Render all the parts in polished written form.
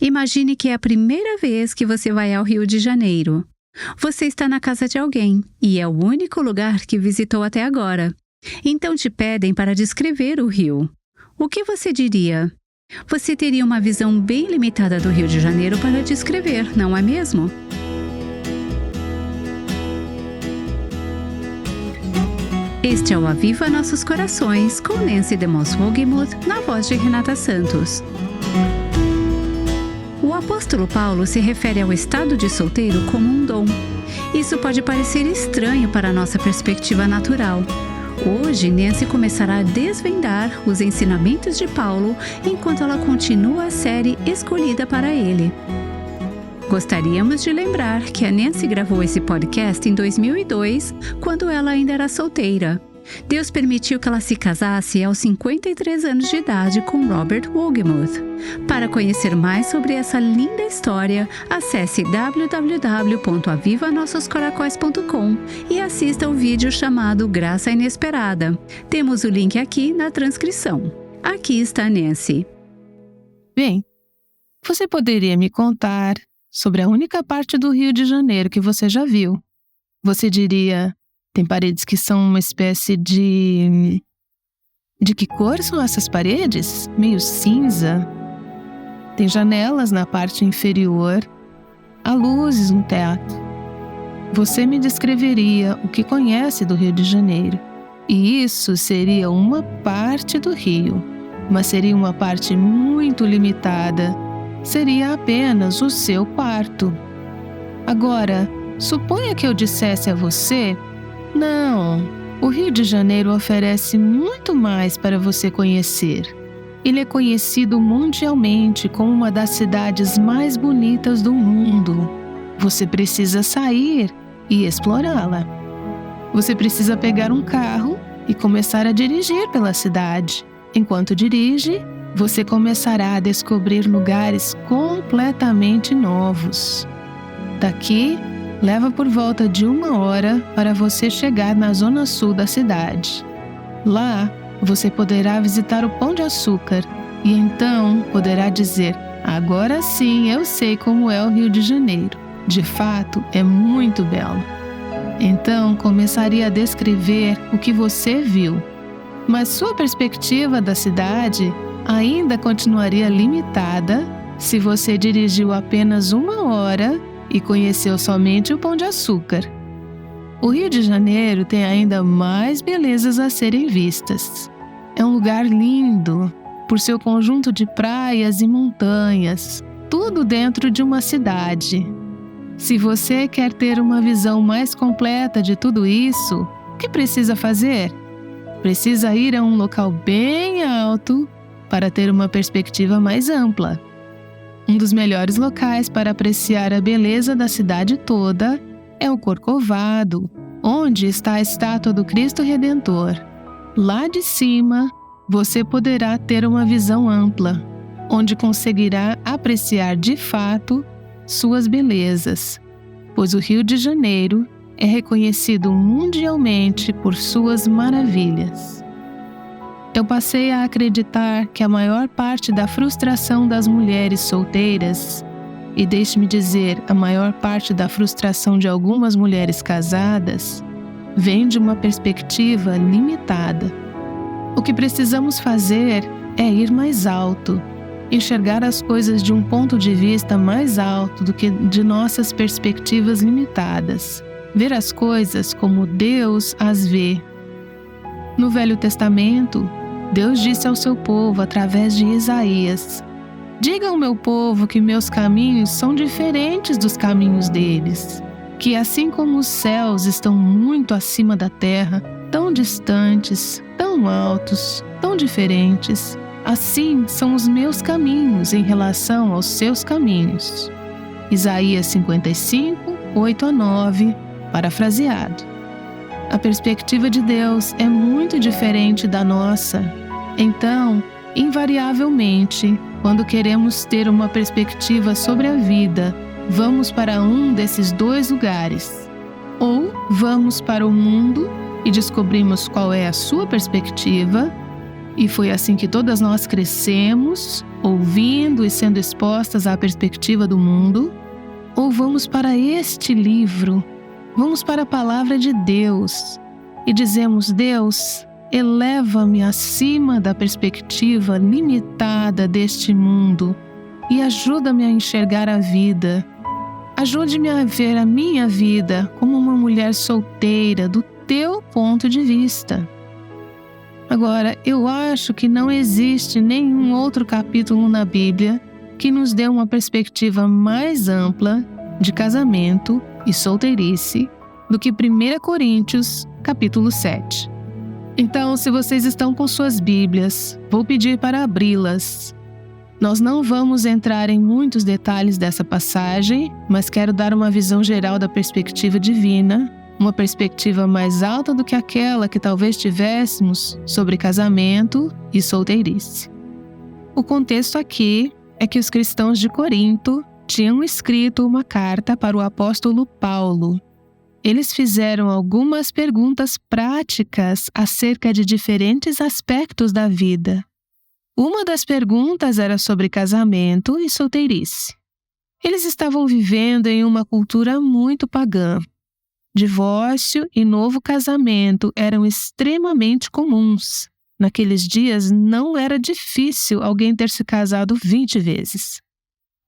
Imagine que é a primeira vez que você vai ao Rio de Janeiro. Você está na casa de alguém e é o único lugar que visitou até agora. Então te pedem para descrever o Rio. O que você diria? Você teria uma visão bem limitada do Rio de Janeiro para descrever, não é mesmo? Este é o Aviva Nossos Corações, com Nancy DeMoss Wogemuth, na voz de Renata Santos. O apóstolo Paulo se refere ao estado de solteiro como um dom. Isso pode parecer estranho para a nossa perspectiva natural. Hoje, Nancy começará a desvendar os ensinamentos de Paulo enquanto ela continua a série escolhida para ele. Gostaríamos de lembrar que a Nancy gravou esse podcast em 2002, quando ela ainda era solteira. Deus permitiu que ela se casasse aos 53 anos de idade com Robert Wogemuth. Para conhecer mais sobre essa linda história, acesse www.avivanossoscoracóis.com e assista ao vídeo chamado Graça Inesperada. Temos o link aqui na transcrição. Aqui está a Nancy. Bem, você poderia me contar sobre a única parte do Rio de Janeiro que você já viu? Você diria... Tem paredes que são uma espécie de... De que cor são essas paredes? Meio cinza. Tem janelas na parte inferior. Há luzes no teto. Você me descreveria o que conhece do Rio de Janeiro. E isso seria uma parte do Rio. Mas seria uma parte muito limitada. Seria apenas o seu quarto. Agora, suponha que eu dissesse a você... Não, o Rio de Janeiro oferece muito mais para você conhecer. Ele é conhecido mundialmente como uma das cidades mais bonitas do mundo. Você precisa sair e explorá-la. Você precisa pegar um carro e começar a dirigir pela cidade. Enquanto dirige, você começará a descobrir lugares completamente novos. Daqui, leva por volta de 1 hora para você chegar na zona sul da cidade. Lá, você poderá visitar o Pão de Açúcar e então poderá dizer: agora sim eu sei como é o Rio de Janeiro. De fato, é muito belo. Então, começaria a descrever o que você viu. Mas sua perspectiva da cidade ainda continuaria limitada se você dirigiu apenas 1 hora e conheceu somente o Pão de Açúcar. O Rio de Janeiro tem ainda mais belezas a serem vistas. É um lugar lindo, por seu conjunto de praias e montanhas, tudo dentro de uma cidade. Se você quer ter uma visão mais completa de tudo isso, o que precisa fazer? Precisa ir a um local bem alto para ter uma perspectiva mais ampla. Um dos melhores locais para apreciar a beleza da cidade toda é o Corcovado, onde está a estátua do Cristo Redentor. Lá de cima, você poderá ter uma visão ampla, onde conseguirá apreciar de fato suas belezas, pois o Rio de Janeiro é reconhecido mundialmente por suas maravilhas. Eu passei a acreditar que a maior parte da frustração das mulheres solteiras, e deixe-me dizer, a maior parte da frustração de algumas mulheres casadas, vem de uma perspectiva limitada. O que precisamos fazer é ir mais alto, enxergar as coisas de um ponto de vista mais alto do que de nossas perspectivas limitadas, ver as coisas como Deus as vê. No Velho Testamento, Deus disse ao seu povo através de Isaías: diga ao meu povo que meus caminhos são diferentes dos caminhos deles, que assim como os céus estão muito acima da terra, tão distantes, tão altos, tão diferentes, assim são os meus caminhos em relação aos seus caminhos. Isaías 55, 8-9, parafraseado. A perspectiva de Deus é muito diferente da nossa. Então, invariavelmente, quando queremos ter uma perspectiva sobre a vida, vamos para um desses dois lugares. Ou vamos para o mundo e descobrimos qual é a sua perspectiva, E foi assim que todas nós crescemos, ouvindo e sendo expostas à perspectiva do mundo? Ou vamos para este livro, vamos para a palavra de Deus e dizemos: Deus, eleva-me acima da perspectiva limitada deste mundo e ajuda-me a enxergar a vida. Ajude-me a ver a minha vida como uma mulher solteira do teu ponto de vista. Agora, eu acho que não existe nenhum outro capítulo na Bíblia que nos dê uma perspectiva mais ampla de casamento e solteirice do que 1 Coríntios, capítulo 7. Então, se vocês estão com suas Bíblias, vou pedir para abri-las. Nós não vamos entrar em muitos detalhes dessa passagem, mas quero dar uma visão geral da perspectiva divina, uma perspectiva mais alta do que aquela que talvez tivéssemos sobre casamento e solteirice. O contexto aqui é que os cristãos de Corinto tinham escrito uma carta para o apóstolo Paulo. Eles fizeram algumas perguntas práticas acerca de diferentes aspectos da vida. Uma das perguntas era sobre casamento e solteirice. Eles estavam vivendo em uma cultura muito pagã. Divórcio e novo casamento eram extremamente comuns. Naqueles dias não era difícil alguém ter se casado 20 vezes.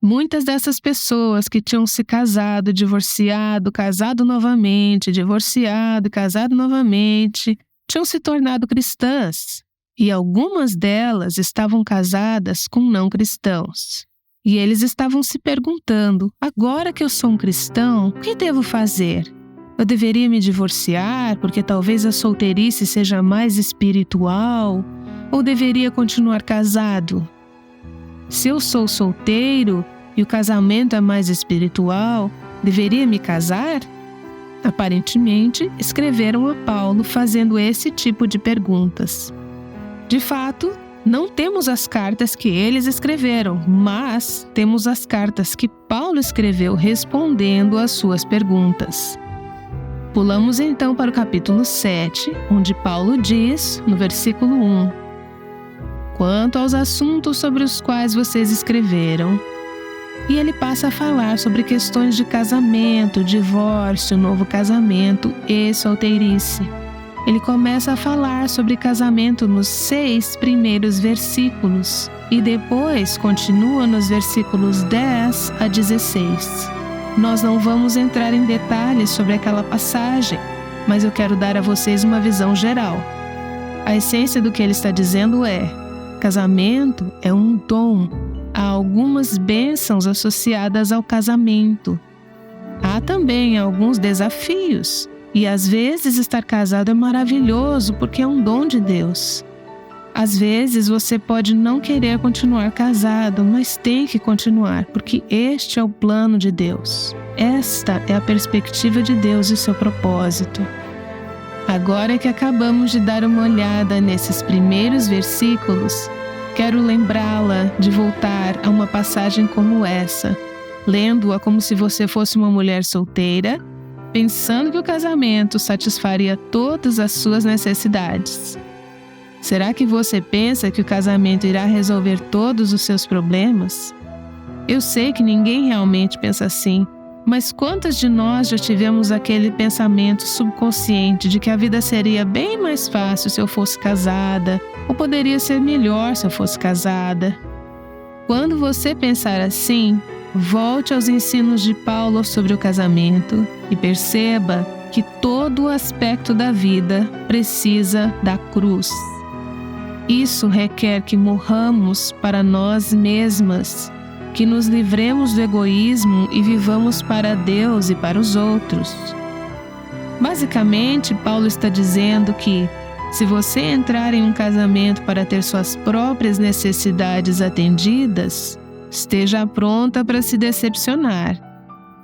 Muitas dessas pessoas que tinham se casado, divorciado, casado novamente, divorciado, casado novamente, tinham se tornado cristãs. E algumas delas estavam casadas com não cristãos. E eles estavam se perguntando: agora que eu sou um cristão, o que devo fazer? Eu deveria me divorciar porque talvez a solteirice seja mais espiritual? Ou deveria continuar casado? Se eu sou solteiro e o casamento é mais espiritual, deveria me casar? Aparentemente, escreveram a Paulo fazendo esse tipo de perguntas. De fato, não temos as cartas que eles escreveram, mas temos as cartas que Paulo escreveu respondendo às suas perguntas. Pulamos então para o capítulo 7, onde Paulo diz, no versículo 1: quanto aos assuntos sobre os quais vocês escreveram. E ele passa a falar sobre questões de casamento, divórcio, novo casamento e solteirice. Ele começa a falar sobre casamento nos 6 primeiros versículos e depois continua nos versículos 10 a 16. Nós não vamos entrar em detalhes sobre aquela passagem, mas eu quero dar a vocês uma visão geral. A essência do que ele está dizendo é: casamento é um dom. Há algumas bênçãos associadas ao casamento. Há também alguns desafios. E às vezes estar casado é maravilhoso porque é um dom de Deus. Às vezes você pode não querer continuar casado, mas tem que continuar, porque este é o plano de Deus. Esta é a perspectiva de Deus e seu propósito. Agora que acabamos de dar uma olhada nesses primeiros versículos, quero lembrá-la de voltar a uma passagem como essa, lendo-a como se você fosse uma mulher solteira, pensando que o casamento satisfaria todas as suas necessidades. Será que você pensa que o casamento irá resolver todos os seus problemas? Eu sei que ninguém realmente pensa assim, mas quantas de nós já tivemos aquele pensamento subconsciente de que a vida seria bem mais fácil se eu fosse casada, ou poderia ser melhor se eu fosse casada? Quando você pensar assim, volte aos ensinos de Paulo sobre o casamento e perceba que todo o aspecto da vida precisa da cruz. Isso requer que morramos para nós mesmas, que nos livremos do egoísmo e vivamos para Deus e para os outros. Basicamente, Paulo está dizendo que, se você entrar em um casamento para ter suas próprias necessidades atendidas, esteja pronta para se decepcionar.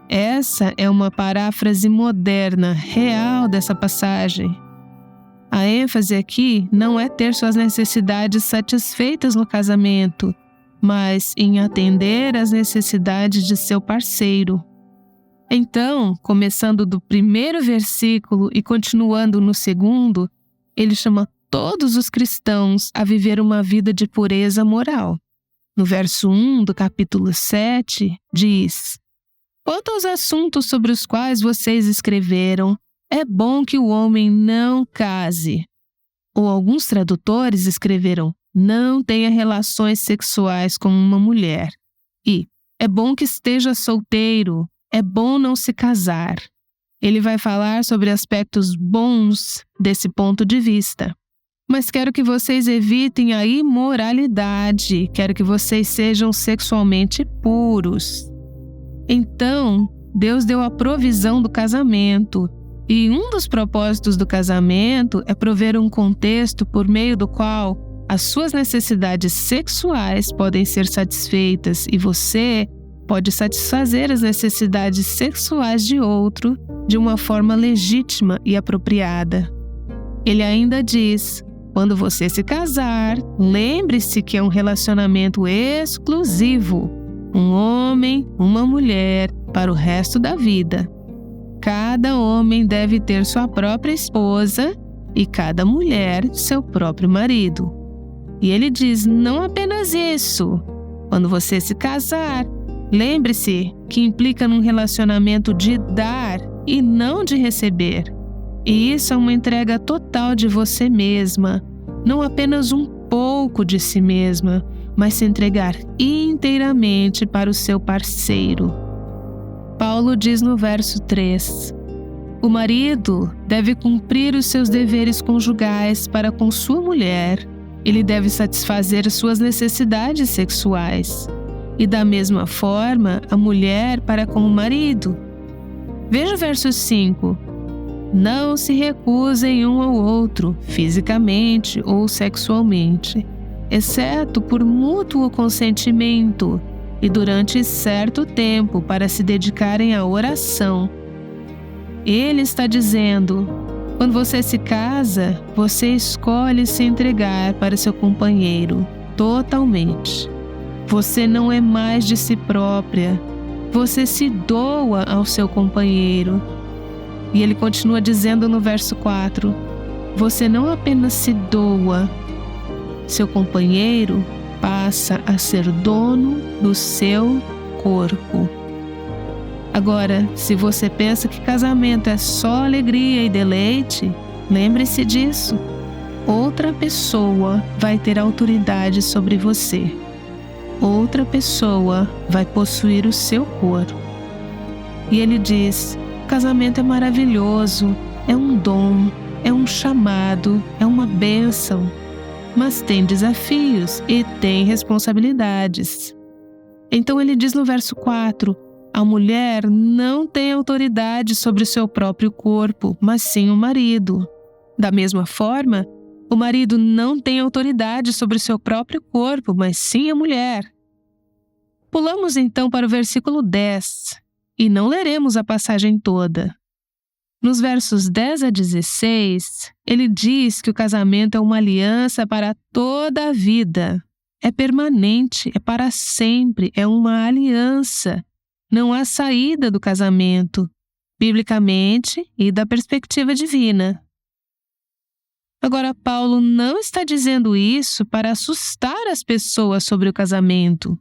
Essa é uma paráfrase moderna, real dessa passagem. A ênfase aqui não é ter suas necessidades satisfeitas no casamento, mas em atender às necessidades de seu parceiro. Então, começando do primeiro versículo e continuando no segundo, ele chama todos os cristãos a viver uma vida de pureza moral. No verso 1 do capítulo 7, diz: quanto aos assuntos sobre os quais vocês escreveram, é bom que o homem não case. Ou alguns tradutores escreveram: não tenha relações sexuais com uma mulher. E é bom que esteja solteiro, é bom não se casar. Ele vai falar sobre aspectos bons desse ponto de vista. Mas quero que vocês evitem a imoralidade, quero que vocês sejam sexualmente puros. Então, Deus deu a provisão do casamento. E um dos propósitos do casamento é prover um contexto por meio do qual as suas necessidades sexuais podem ser satisfeitas e você pode satisfazer as necessidades sexuais de outro de uma forma legítima e apropriada. Ele ainda diz: quando você se casar, lembre-se que é um relacionamento exclusivo, um homem, uma mulher, para o resto da vida. Cada homem deve ter sua própria esposa e cada mulher seu próprio marido. E ele diz não apenas isso. Quando você se casar, lembre-se que implica num relacionamento de dar e não de receber. E isso é uma entrega total de você mesma, não apenas um pouco de si mesma, mas se entregar inteiramente para o seu parceiro. Paulo diz no verso 3: o marido deve cumprir os seus deveres conjugais para com sua mulher. Ele deve satisfazer suas necessidades sexuais. E da mesma forma, a mulher para com o marido. Veja o verso 5. Não se recusem um ao outro, fisicamente ou sexualmente, exceto por mútuo consentimento e durante certo tempo para se dedicarem à oração. Ele está dizendo: quando você se casa, você escolhe se entregar para seu companheiro totalmente. Você não é mais de si própria, você se doa ao seu companheiro. E ele continua dizendo no verso 4, você não apenas se doa, seu companheiro passa a ser dono do seu corpo. Agora, se você pensa que casamento é só alegria e deleite, lembre-se disso. Outra pessoa vai ter autoridade sobre você. Outra pessoa vai possuir o seu corpo. E ele diz: o casamento é maravilhoso, é um dom, é um chamado, é uma bênção, mas tem desafios e tem responsabilidades. Então ele diz no verso 4, a mulher não tem autoridade sobre o seu próprio corpo, mas sim o marido. Da mesma forma, o marido não tem autoridade sobre o seu próprio corpo, mas sim a mulher. Pulamos então para o versículo 10, e não leremos a passagem toda. Nos versos 10 a 16, ele diz que o casamento é uma aliança para toda a vida. É permanente, é para sempre, é uma aliança. Não há saída do casamento, biblicamente e da perspectiva divina. Agora, Paulo não está dizendo isso para assustar as pessoas sobre o casamento.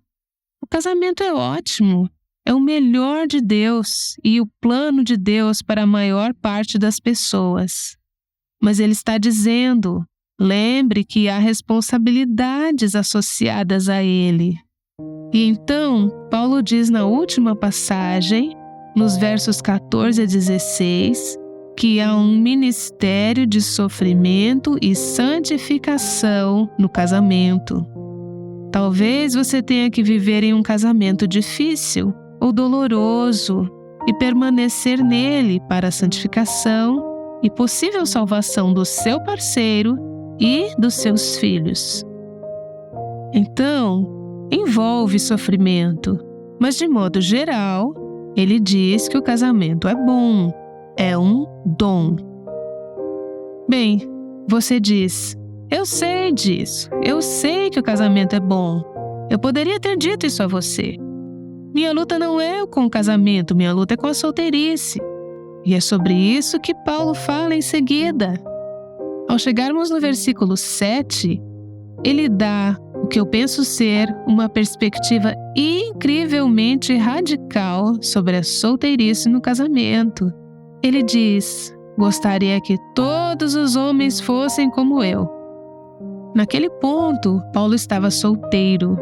O casamento é ótimo, é o melhor de Deus e o plano de Deus para a maior parte das pessoas. Mas ele está dizendo, lembre que há responsabilidades associadas a ele. E então, Paulo diz na última passagem, nos versos 14 a 16, que há um ministério de sofrimento e santificação no casamento. Talvez você tenha que viver em um casamento difícil ou doloroso e permanecer nele para a santificação e possível salvação do seu parceiro e dos seus filhos. Então, envolve sofrimento, mas de modo geral, ele diz que o casamento é bom, é um dom. Bem, você diz, eu sei disso, eu sei que o casamento é bom. Eu poderia ter dito isso a você. Minha luta não é com o casamento, minha luta é com a solteirice. E é sobre isso que Paulo fala em seguida. Ao chegarmos no versículo 7, ele dá o que eu penso ser uma perspectiva incrivelmente radical sobre a solteirice no casamento. Ele diz: gostaria que todos os homens fossem como eu. Naquele ponto, Paulo estava solteiro.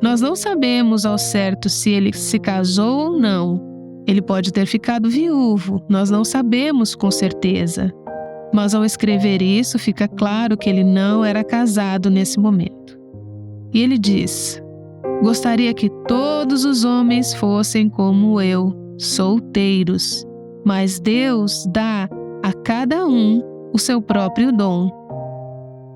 Nós não sabemos ao certo se ele se casou ou não. Ele pode ter ficado viúvo, nós não sabemos com certeza. Mas ao escrever isso, fica claro que ele não era casado nesse momento. E ele diz: gostaria que todos os homens fossem como eu, solteiros, mas Deus dá a cada um o seu próprio dom.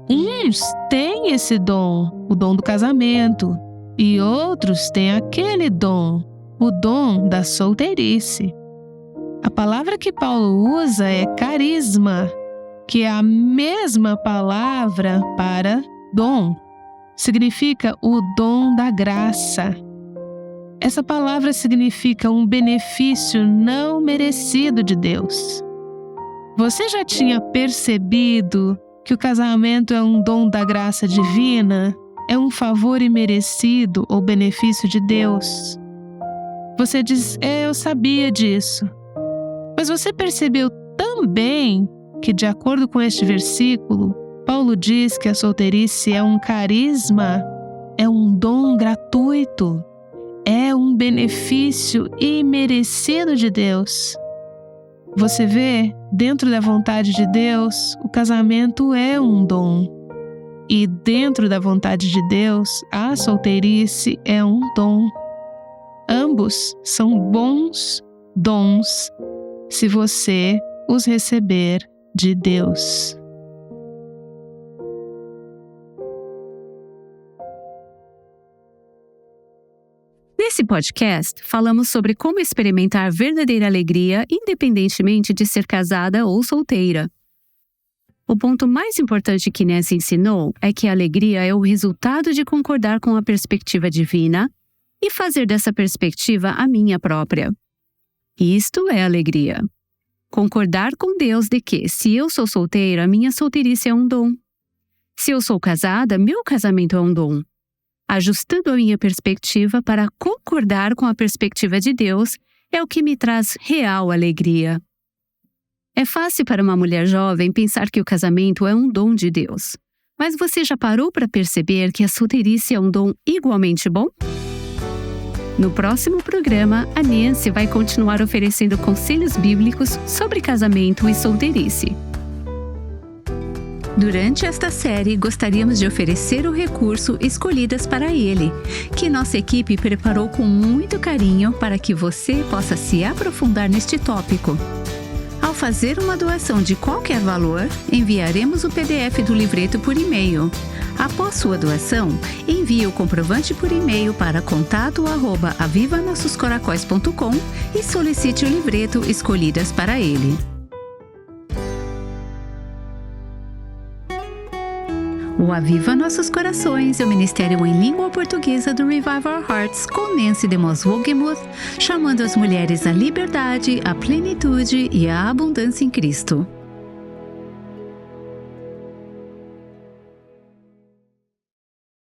Uns têm esse dom, o dom do casamento, e outros têm aquele dom, o dom da solteirice. A palavra que Paulo usa é carisma, que é a mesma palavra para dom. Significa o dom da graça. Essa palavra significa um benefício não merecido de Deus. Você já tinha percebido que o casamento é um dom da graça divina? É um favor imerecido ou benefício de Deus? Você diz: eu sabia disso. Mas você percebeu também que, de acordo com este versículo, Paulo diz que a solteirice é um carisma, é um dom gratuito, é um benefício imerecido de Deus. Você vê, dentro da vontade de Deus, o casamento é um dom. E dentro da vontade de Deus, a solteirice é um dom. Ambos são bons dons se você os receber de Deus. Nesse podcast, falamos sobre como experimentar verdadeira alegria independentemente de ser casada ou solteira. O ponto mais importante que Nancy ensinou é que a alegria é o resultado de concordar com a perspectiva divina e fazer dessa perspectiva a minha própria. Isto é alegria. Concordar com Deus de que, se eu sou solteira, minha solteirice é um dom. Se eu sou casada, meu casamento é um dom. Ajustando a minha perspectiva para concordar com a perspectiva de Deus é o que me traz real alegria. É fácil para uma mulher jovem pensar que o casamento é um dom de Deus. Mas você já parou para perceber que a solteirice é um dom igualmente bom? No próximo programa, a Nancy vai continuar oferecendo conselhos bíblicos sobre casamento e solteirice. Durante esta série, gostaríamos de oferecer o recurso Escolhidas para Ele, que nossa equipe preparou com muito carinho para que você possa se aprofundar neste tópico. Ao fazer uma doação de qualquer valor, enviaremos o PDF do livreto por e-mail. Após sua doação, envie o comprovante por e-mail para contato@avivanossoscoracóis.com e solicite o livreto Escolhidas para Ele. O Aviva Nossos Corações é o ministério em língua portuguesa do Revive Our Hearts com Nancy DeMoss Wogemuth, chamando as mulheres à liberdade, à plenitude e à abundância em Cristo.